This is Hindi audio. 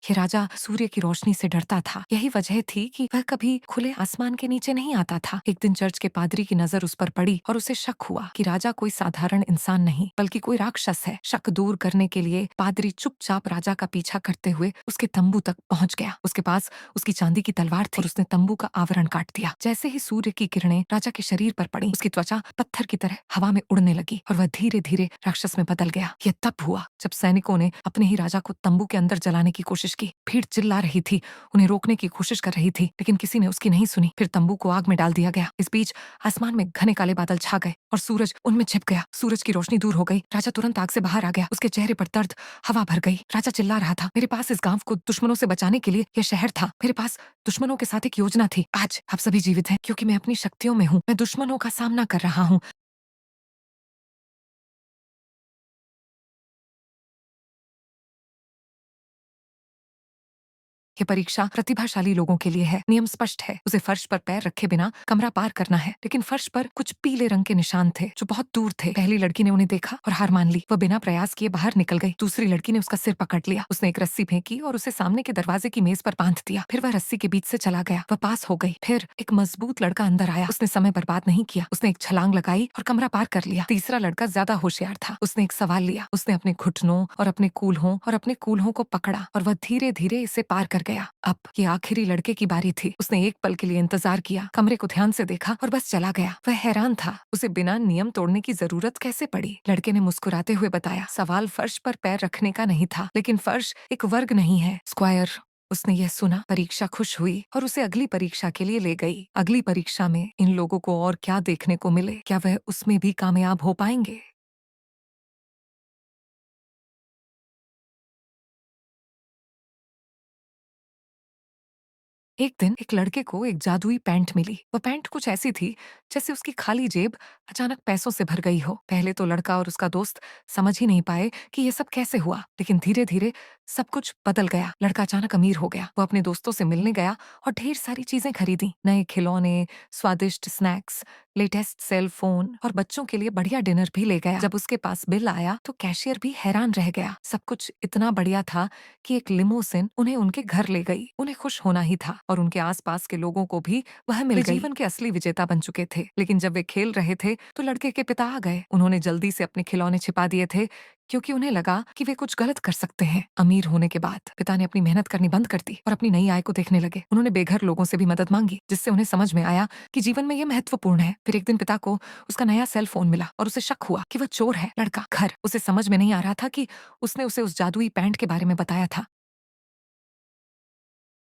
ये राजा सूर्य की रोशनी से डरता था। यही वजह थी कि वह कभी खुले आसमान के नीचे नहीं आता था। एक दिन चर्च के पादरी की नजर उस पर पड़ी और उसे शक हुआ कि राजा कोई साधारण इंसान नहीं बल्कि कोई राक्षस है। शक दूर करने के लिए पादरी चुपचाप राजा का पीछा करते हुए उसके तंबू तक पहुंच गया। उसके पास उसकी चांदी की तलवार थी और उसने तंबू का आवरण काट दिया। जैसे ही सूर्य की किरणें राजा के शरीर पर पड़ी, उसकी त्वचा पत्थर की तरह हवा में उड़ने लगी और वह धीरे धीरे राक्षस में बदल गया। यह तब हुआ जब सैनिकों ने अपने ही राजा को तंबू के अंदर जलाने की कोशिश की। भीड़ चिल्ला रही थी, उन्हें रोकने की कोशिश कर रही थी, लेकिन किसी ने उसकी नहीं सुनी। फिर तंबू को आग में डाल दिया गया। इस बीच आसमान में घने काले बादल छा गए और सूरज उनमें छिप गया। सूरज की रोशनी दूर हो गई। राजा तुरंत आग से बाहर आ गया। उसके चेहरे पर दर्द, हवा भर गई। राजा चिल्ला रहा था, मेरे पास इस गांव को दुश्मनों से बचाने के लिए यह शहर था। मेरे पास दुश्मनों के साथ एक योजना थी। आज आप सभी जीवित हैं क्योंकि मैं अपनी शक्तियों में हूँ। मैं दुश्मनों का सामना कर रहा हूँ। ये परीक्षा प्रतिभाशाली लोगों के लिए है। नियम स्पष्ट है, उसे फर्श पर पैर रखे बिना कमरा पार करना है। लेकिन फर्श पर कुछ पीले रंग के निशान थे जो बहुत दूर थे। पहली लड़की ने उन्हें देखा और हार मान ली। वह बिना प्रयास किए बाहर निकल गई। दूसरी लड़की ने उसका सिर पकड़ लिया। उसने एक रस्सी फेंकी और उसे सामने के दरवाजे की मेज पर बांध दिया। फिर वह रस्सी के बीच से चला गया। वह पास हो गई। फिर एक मजबूत लड़का अंदर आया। उसने समय बर्बाद नहीं किया। उसने एक छलांग लगाई और कमरा पार कर लिया। तीसरा लड़का ज्यादा होशियार था। उसने एक सवाल लिया। उसने अपने घुटनों और अपने कूल्हों को पकड़ा और वह धीरे धीरे इसे पार कर गया। अब ये आखिरी लड़के की बारी थी। उसने एक पल के लिए इंतजार किया, कमरे को ध्यान से देखा और बस चला गया। वह हैरान था, उसे बिना नियम तोड़ने की जरूरत कैसे पड़ी। लड़के ने मुस्कुराते हुए बताया, सवाल फर्श पर पैर रखने का नहीं था, लेकिन फर्श एक वर्ग नहीं है, स्क्वायर। उसने यह सुना, परीक्षा खुश हुई और उसे अगली परीक्षा के लिए ले गई। अगली परीक्षा में इन लोगों को और क्या देखने को मिले, क्या वह उसमें भी कामयाब हो पाएंगे। एक दिन एक लड़के को एक जादुई पैंट मिली। वह पैंट कुछ ऐसी थी जैसे उसकी खाली जेब अचानक पैसों से भर गई हो। पहले तो लड़का और उसका दोस्त समझ ही नहीं पाए कि ये सब कैसे हुआ, लेकिन धीरे धीरे सब कुछ बदल गया। लड़का अचानक अमीर हो गया। वो अपने दोस्तों से मिलने गया और ढेर सारी चीजें खरीदी, नए खिलौने, स्वादिष्ट स्नैक्स, लेटेस्ट सेल फोन और बच्चों के लिए बढ़िया डिनर भी ले गया। जब उसके पास बिल आया तो कैशियर भी हैरान रह गया। सब कुछ इतना बढ़िया था कि एक लिमोसिन उन्हें उनके घर ले गई। उन्हें खुश होना ही था और उनके आसपास के लोगों को भी वह मिल गई। जीवन के असली विजेता बन चुके थे। लेकिन जब वे खेल रहे थे तो लड़के के पिता आ गए। उन्होंने जल्दी से अपने खिलौने छिपा दिए थे क्योंकि उन्हें लगा कि वे कुछ गलत कर सकते हैं। अमीर होने के बाद पिता ने अपनी मेहनत करनी बंद कर दी और अपनी नई आय को देखने लगे। उन्होंने बेघर लोगों से भी मदद मांगी, जिससे उन्हें समझ में आया कि जीवन में यह महत्वपूर्ण है। फिर एक दिन पिता को उसका नया सेल फोन मिला और उसे शक हुआ कि वह चोर है। लड़का घर, उसे समझ में नहीं आ रहा था कि उसने उसे उस जादुई पैंट के बारे में बताया था।